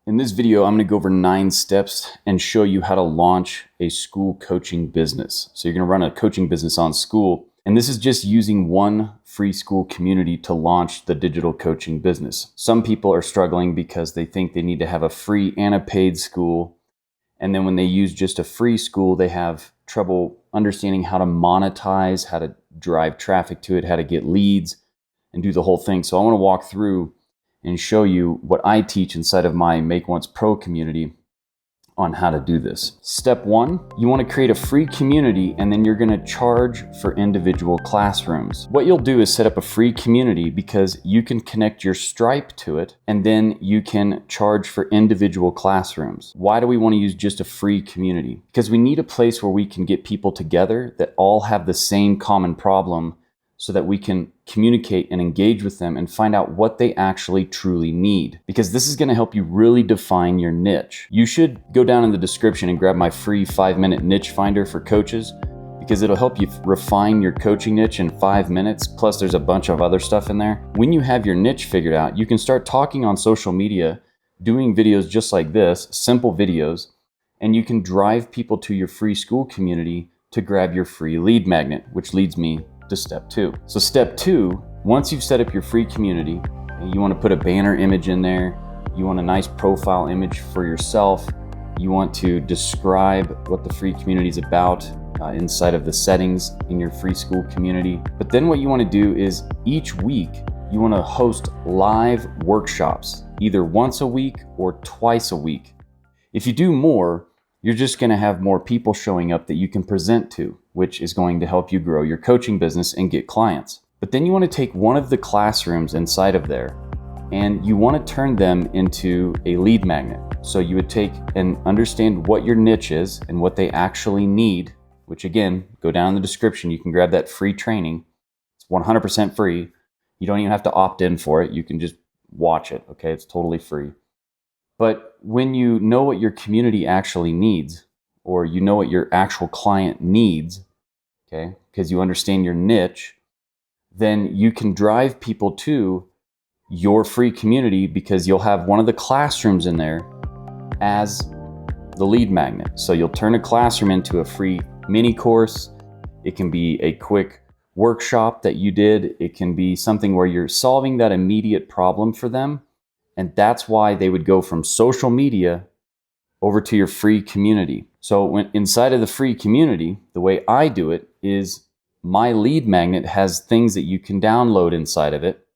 In this video, I'm going to go over 9 steps and show you how to launch a Skool coaching business. So you're going to run a coaching business on Skool, and this is just using one free Skool community to launch the digital coaching business. Some people are struggling because they think they need to have a free and a paid Skool, and then when they use just a free Skool, they have trouble understanding how to monetize, how to drive traffic to it, how to get leads, and do the whole thing. So I want to walk through and show you what I teach inside of my Make Once Pro community on how to do this. Step 1, you want to create a free community, and then you're going to charge for individual classrooms. What you'll do is set up a free community because you can connect your Stripe to it, and then you can charge for individual classrooms. Why do we want to use just a free community? Because we need a place where we can get people together that all have the same common problem, so that we can communicate and engage with them and find out what they actually truly need. Because this is going to help you really define your niche. You should go down in the description and grab my free 5-minute niche finder for coaches, because it'll help you refine your coaching niche in 5 minutes. Plus there's a bunch of other stuff in there. When you have your niche figured out, you can start talking on social media, doing videos just like this, simple videos, and you can drive people to your free Skool community to grab your free lead magnet, which leads me to step 2. So step 2, once you've set up your free community, you want to put a banner image in there, you want a nice profile image for yourself, you want to describe what the free community is about inside of the settings in your free Skool community. But then what you want to do is each week you want to host live workshops, either once a week or twice a week. If you do more, you're just going to have more people showing up that you can present to, which is going to help you grow your coaching business and get clients. But then you want to take one of the classrooms inside of there and you want to turn them into a lead magnet. So you would take and understand what your niche is and what they actually need, which again, go down in the description. You can grab that free training. It's 100% free. You don't even have to opt in for it. You can just watch it. Okay. It's totally free. But when you know what your community actually needs, or you know what your actual client needs, okay, because you understand your niche, then you can drive people to your free community because you'll have one of the classrooms in there as the lead magnet. So you'll turn a classroom into a free mini course. It can be a quick workshop that you did. It can be something where you're solving that immediate problem for them. And that's why they would go from social media over to your free community. So when inside of the free community, the way I do it is my lead magnet has things that you can download inside of it.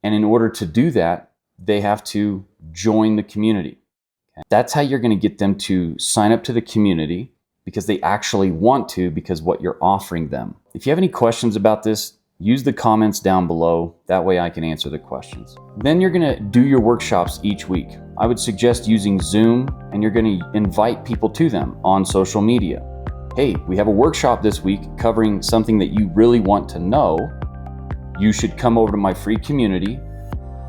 And in order to do that, they have to join the community. Okay? That's how you're going to get them to sign up to the community, because they actually want to, because what you're offering them. If you have any questions about this, use the comments down below. That way I can answer the questions. Then you're going to do your workshops each week. I would suggest using Zoom, and you're going to invite people to them on social media. Hey, we have a workshop this week covering something that you really want to know. You should come over to my free community,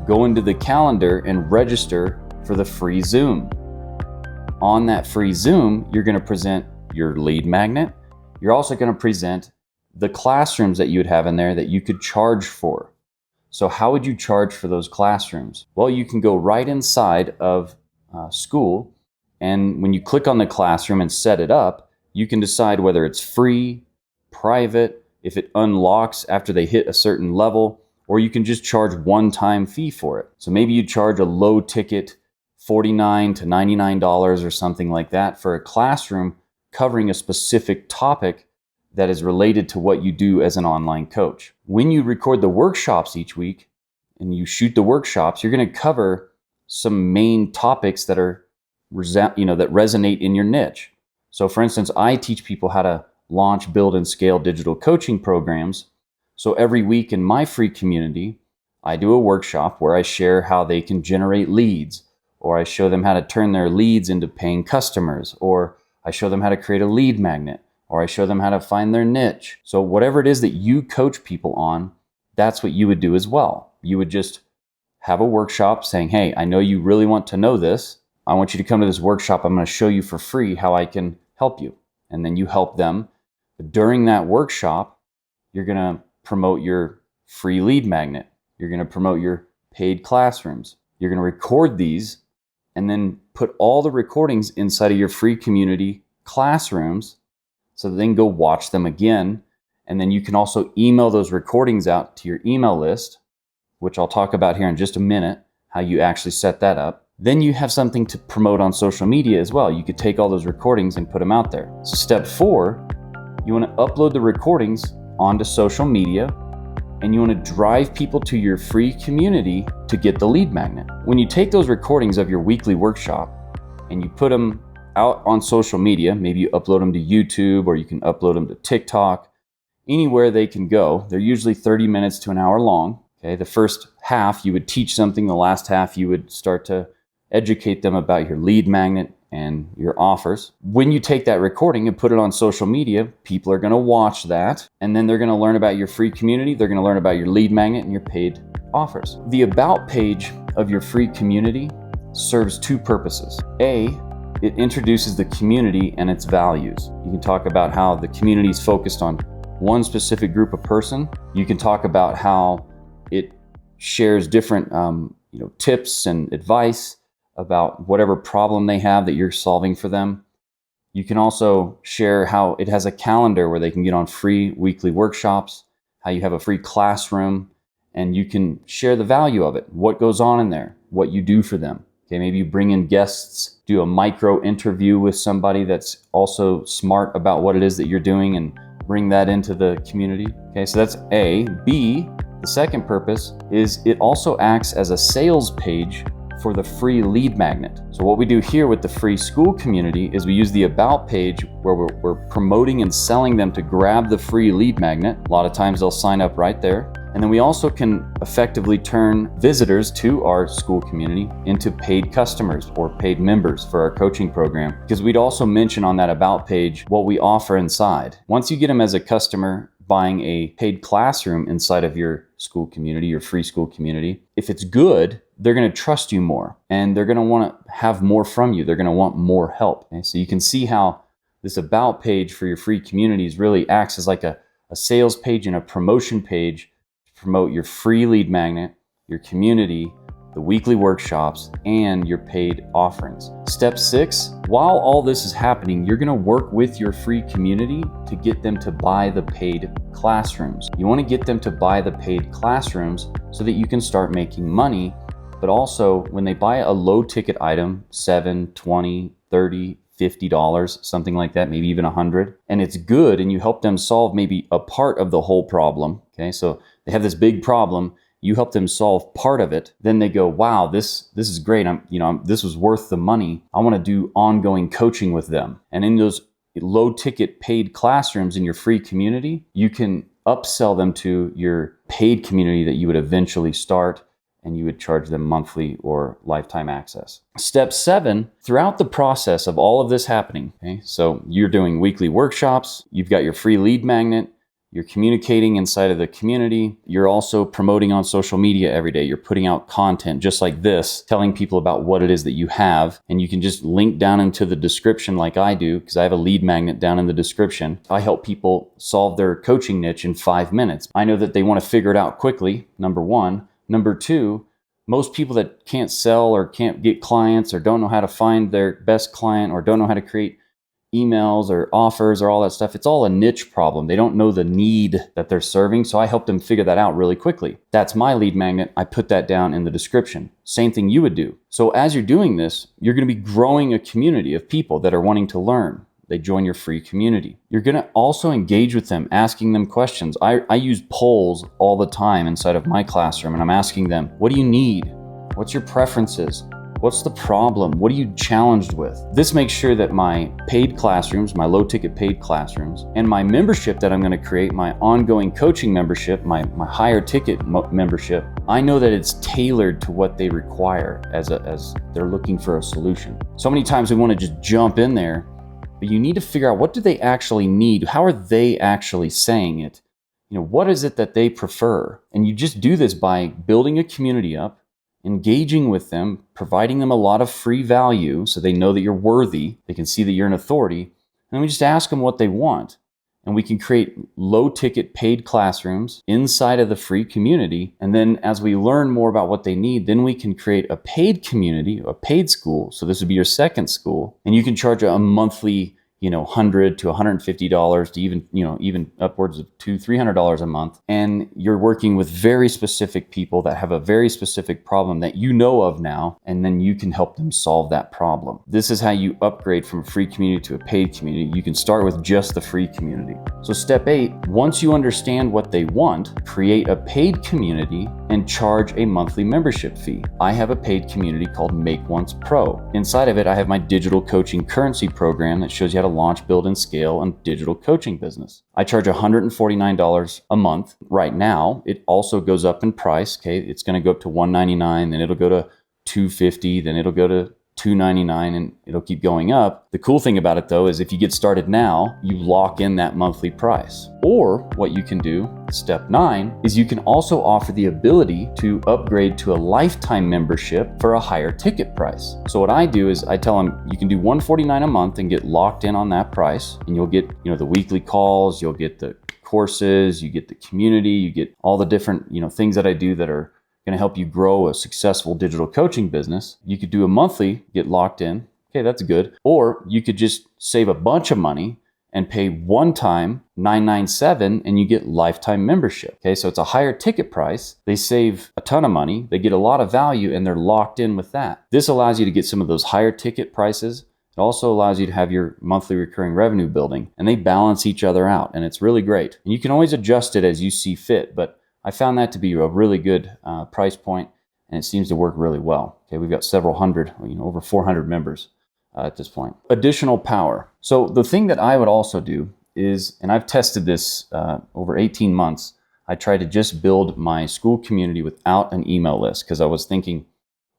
go into the calendar and register for the free Zoom. On that free Zoom, you're going to present your lead magnet. You're also going to present the classrooms that you would have in there that you could charge for. So how would you charge for those classrooms? Well, you can go right inside of Skool, and when you click on the classroom and set it up, you can decide whether it's free, private, if it unlocks after they hit a certain level, or you can just charge one-time fee for it. So maybe you charge a low ticket, $49 to $99 or something like that for a classroom covering a specific topic that is related to what you do as an online coach. When you record the workshops each week and you shoot the workshops, you're going to cover some main topics that are that resonate in your niche. So for instance, I teach people how to launch, build, and scale digital coaching programs. So every week in my free community, I do a workshop where I share how they can generate leads, or I show them how to turn their leads into paying customers, or I show them how to create a lead magnet, or I show them how to find their niche. So whatever it is that you coach people on, that's what you would do as well. You would just have a workshop saying, hey, I know you really want to know this. I want you to come to this workshop. I'm going to show you for free how I can help you. And then you help them. But during that workshop, you're going to promote your free lead magnet. You're going to promote your paid classrooms. You're going to record these and then put all the recordings inside of your free community classrooms so that they can go watch them again. And then you can also email those recordings out to your email list, which I'll talk about here in just a minute, how you actually set that up. Then you have something to promote on social media as well. You could take all those recordings and put them out there. So step 4, you want to upload the recordings onto social media, and you want to drive people to your free community to get the lead magnet. When you take those recordings of your weekly workshop and you put them out on social media, maybe you upload them to YouTube, or you can upload them to TikTok, anywhere they can go. They're usually 30 minutes to an hour long. Okay, the first half you would teach something, the last half you would start to educate them about your lead magnet and your offers. When you take that recording and put it on social media, people are going to watch that, and then they're going to learn about your free community, they're going to learn about your lead magnet and your paid offers. The about page of your free community serves 2 purposes. A, it introduces the community and its values. You can talk about how the community is focused on one specific group of person. You can talk about how it shares different tips and advice about whatever problem they have that you're solving for them. You can also share how it has a calendar where they can get on free weekly workshops, how you have a free classroom, and you can share the value of it, what goes on in there, what you do for them. Okay, maybe you bring in guests, do a micro interview with somebody that's also smart about what it is that you're doing, and bring that into the community. Okay, so that's A. B, the second purpose is it also acts as a sales page for the free lead magnet. So what we do here with the free Skool community is we use the about page where we're promoting and selling them to grab the free lead magnet. A lot of times they'll sign up right there. And then we also can effectively turn visitors to our Skool community into paid customers or paid members for our coaching program, because we'd also mention on that about page what we offer inside. Once you get them as a customer buying a paid classroom inside of your Skool community, your free Skool community, if it's good, they're going to trust you more, and they're going to want to have more from you. They're going to want more help. Okay? So you can see how this about page for your free communities really acts as like a sales page and a promotion page to promote your free lead magnet, your community, the weekly workshops, and your paid offerings. Step 6, while all this is happening, you're going to work with your free community to get them to buy the paid classrooms. You want to get them to buy the paid classrooms so that you can start making money. But also, when they buy a low ticket item, $7, $20, $30, $50, something like that, maybe even $100, and it's good, and you help them solve maybe a part of the whole problem. Okay, so they have this big problem, you help them solve part of it, then they go, wow, this is great. This was worth the money. I want to do ongoing coaching with them. And in those low ticket paid classrooms in your free community, you can upsell them to your paid community that you would eventually start, and you would charge them monthly or lifetime access. Step 7, throughout the process of all of this happening, okay, so you're doing weekly workshops, you've got your free lead magnet, you're communicating inside of the community, you're also promoting on social media every day, you're putting out content just like this, telling people about what it is that you have, and you can just link down into the description like I do, because I have a lead magnet down in the description. I help people solve their coaching niche in 5 minutes. I know that they want to figure it out quickly, number 1. Number 2, most people that can't sell or can't get clients or don't know how to find their best client or don't know how to create emails or offers or all that stuff, it's all a niche problem. They don't know the need that they're serving, so I help them figure that out really quickly. That's my lead magnet. I put that down in the description. Same thing you would do. So as you're doing this, you're going to be growing a community of people that are wanting to learn. They join your free community. You're going to also engage with them, asking them questions. I use polls all the time inside of my classroom, and I'm asking them, what do you need? What's your preferences? What's the problem? What are you challenged with? This makes sure that my paid classrooms, my low ticket paid classrooms, and my membership that I'm going to create, my ongoing coaching membership, my higher ticket membership, I know that it's tailored to what they require as they're looking for a solution. So many times we want to just jump in there, but you need to figure out, what do they actually need? How are they actually saying it? What is it that they prefer? And you just do this by building a community up, engaging with them, providing them a lot of free value so they know that you're worthy. They can see that you're an authority. And then we just ask them what they want. and we can create low ticket paid classrooms inside of the free community. And then as we learn more about what they need, then we can create a paid community, a paid school. So this would be your second school, and you can charge a monthly $100 to $150 to even upwards of $200-$300 a month. And you're working with very specific people that have a very specific problem that you know of now, and then you can help them solve that problem. This is how you upgrade from a free community to a paid community. You can start with just the free community. So step 8, once you understand what they want, create a paid community and charge a monthly membership fee. I have a paid community called Make Once Pro. Inside of it, I have my digital coaching currency program that shows you how to launch, build, and scale a digital coaching business. I charge $149 a month right now. It also goes up in price. Okay, it's going to go up to $199, then it'll go to $250, then it'll go to $299, and it'll keep going up. The cool thing about it though is if you get started now, you lock in that monthly price. Or what you can do, step 9, is you can also offer the ability to upgrade to a lifetime membership for a higher ticket price. So what I do is I tell them you can do $149 a month and get locked in on that price, and you'll get the weekly calls, you'll get the courses, you get the community, you get all the different things that I do that are going to help you grow a successful digital coaching business. You could do a monthly, get locked in. Okay, that's good. Or you could just save a bunch of money and pay one time $997 and you get lifetime membership. Okay, so it's a higher ticket price. They save a ton of money. They get a lot of value and they're locked in with that. This allows you to get some of those higher ticket prices. It also allows you to have your monthly recurring revenue building, and they balance each other out, and it's really great. And you can always adjust it as you see fit, but I found that to be a really good price point, and it seems to work really well. Okay, we've got several hundred, over 400 members at this point. Additional power. So the thing that I would also do is, and I've tested this over 18 months, I tried to just build my Skool community without an email list because I was thinking,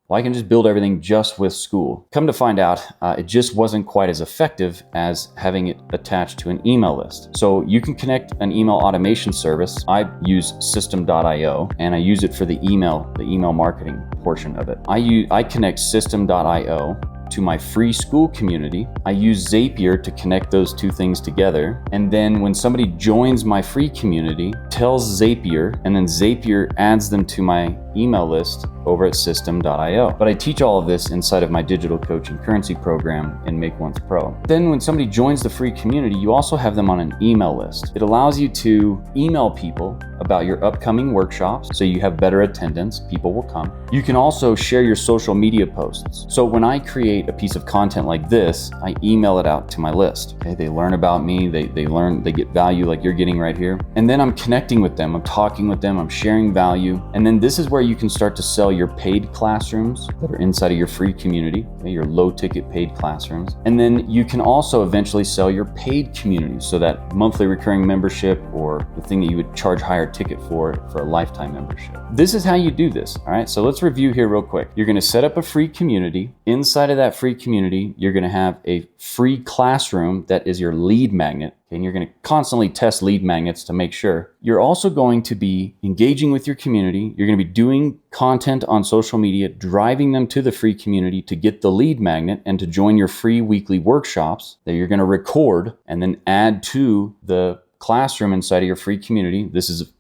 well, I can just build everything just with Skool. Come to find out, it just wasn't quite as effective as having it attached to an email list. So you can connect an email automation service. I use System.io, and I use it for the email marketing portion of it. I connect System.io to my free Skool community. I use Zapier to connect those two things together. And then when somebody joins my free community, tells Zapier, and then Zapier adds them to my email list over at System.io. But I teach all of this inside of my digital coaching currency program in Make Once Pro. Then when somebody joins the free community, you also have them on an email list. It allows you to email people about your upcoming workshops, so you have better attendance, people will come. You can also share your social media posts. So when I create a piece of content like this, I email it out to my list. Okay, they learn about me, they get value like you're getting right here. And then I'm connecting with them, I'm talking with them, I'm sharing value. And then this is where you can start to sell your paid classrooms that are inside of your free community, okay, your low ticket paid classrooms. And then you can also eventually sell your paid community, so that monthly recurring membership, or the thing that you would charge higher ticket for a lifetime membership. This is how you do this, all right? So let's review here real quick. You're gonna set up a free community. Inside of that free community, you're gonna have a free classroom that is your lead magnet. And you're going to constantly test lead magnets to make sure. You're also going to be engaging with your community. You're going to be doing content on social media, driving them to the free community to get the lead magnet and to join your free weekly workshops that you're going to record and then add to the classroom inside of your free community.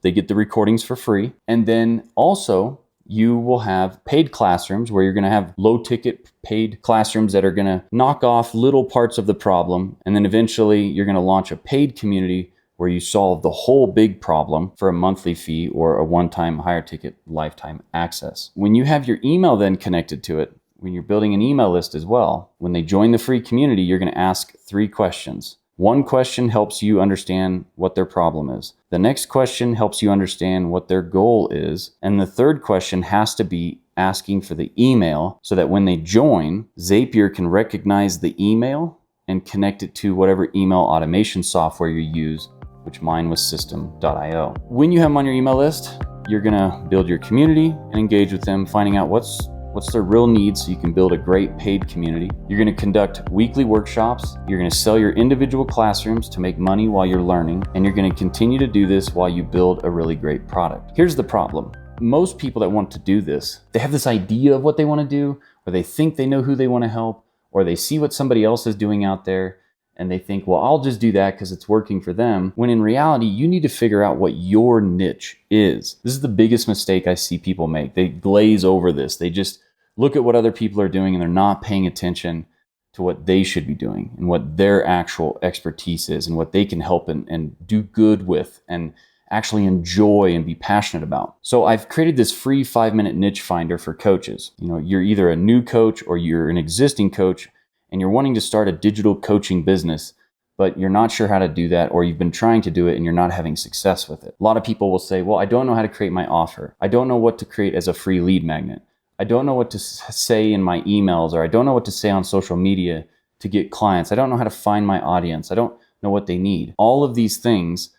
They get the recordings for free. And then also, you will have paid classrooms where you're going to have low ticket paid classrooms that are going to knock off little parts of the problem. And then eventually you're going to launch a paid community where you solve the whole big problem for a monthly fee or a one-time higher ticket lifetime access. When you have your email then connected to it, when you're building an email list as well, when they join the free community, you're going to ask 3 questions. One question helps you understand what their problem is. The next question helps you understand what their goal is. And the third question has to be asking for the email, so that when they join, Zapier can recognize the email and connect it to whatever email automation software you use, which mine was System.io. When you have them on your email list, you're gonna build your community and engage with them, finding out what's their real needs so you can build a great paid community. You're going to conduct weekly workshops. You're going to sell your individual classrooms to make money while you're learning. And you're going to continue to do this while you build a really great product. Here's the problem. Most people that want to do this, they have this idea of what they want to do, or they think they know who they want to help, or they see what somebody else is doing out there, and they think, well, I'll just do that because it's working for them. When in reality, you need to figure out what your niche is. This is the biggest mistake I see people make. They glaze over this. They just look at what other people are doing and they're not paying attention to what they should be doing and what their actual expertise is and what they can help and do good with and actually enjoy and be passionate about. So I've created this free 5-minute niche finder for coaches. You know, you're either a new coach or you're an existing coach and you're wanting to start a digital coaching business, but you're not sure how to do that, or you've been trying to do it and you're not having success with it. A lot of people will say, well, I don't know how to create my offer. I don't know what to create as a free lead magnet. I don't know what to say in my emails, or I don't know what to say on social media to get clients. I don't know how to find my audience. I don't know what they need. All of these things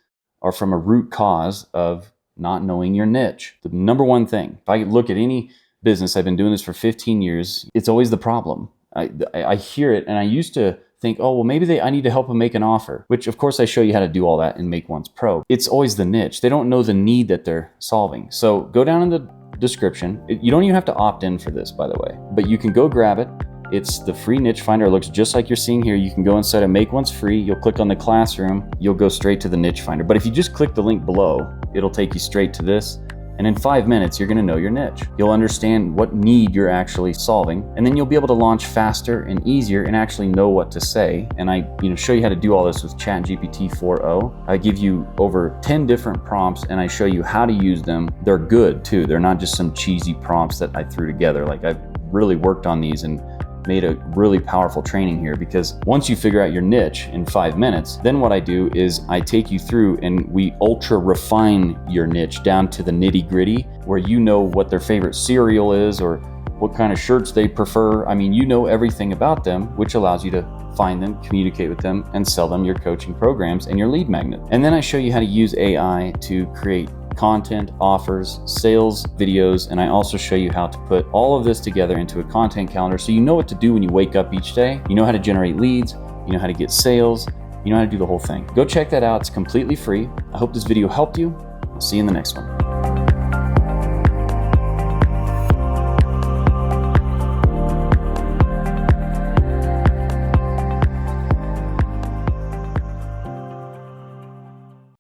are from a root cause of not knowing your niche. The number one thing, if I look at any business, I've been doing this for 15 years, it's always the problem. I hear it, and I used to think, oh, well, maybe I need to help them make an offer, which of course I show you how to do all that in Make Once Pro. It's always the niche. They don't know the need that they're solving. So go down in the description. You don't even have to opt in for this, by the way, but you can go grab it. It's the free niche finder. It looks just like you're seeing here. You can go inside of Make Once Free. You'll click on the classroom. You'll go straight to the niche finder. But if you just click the link below, it'll take you straight to this. And in 5 minutes, you're going to know your niche. You'll understand what need you're actually solving, and then you'll be able to launch faster and easier and actually know what to say. And I show you how to do all this with ChatGPT 4.0. I give you over 10 different prompts and I show you how to use them. They're good too. They're not just some cheesy prompts that I threw together. Like, I've really worked on these and made a really powerful training here, because once you figure out your niche in 5 minutes, then what I do is I take you through and we ultra refine your niche down to the nitty gritty, where you know what their favorite cereal is or what kind of shirts they prefer. I mean, you know everything about them, which allows you to find them, communicate with them, and sell them your coaching programs and your lead magnet. And then I show you how to use AI to create content, offers, sales videos, and I also show you how to put all of this together into a content calendar so you know what to do when you wake up each day. You know how to generate leads, you know how to get sales, you know how to do the whole thing. Go check that out. It's completely free. I hope this video helped you. I'll see you in the next one.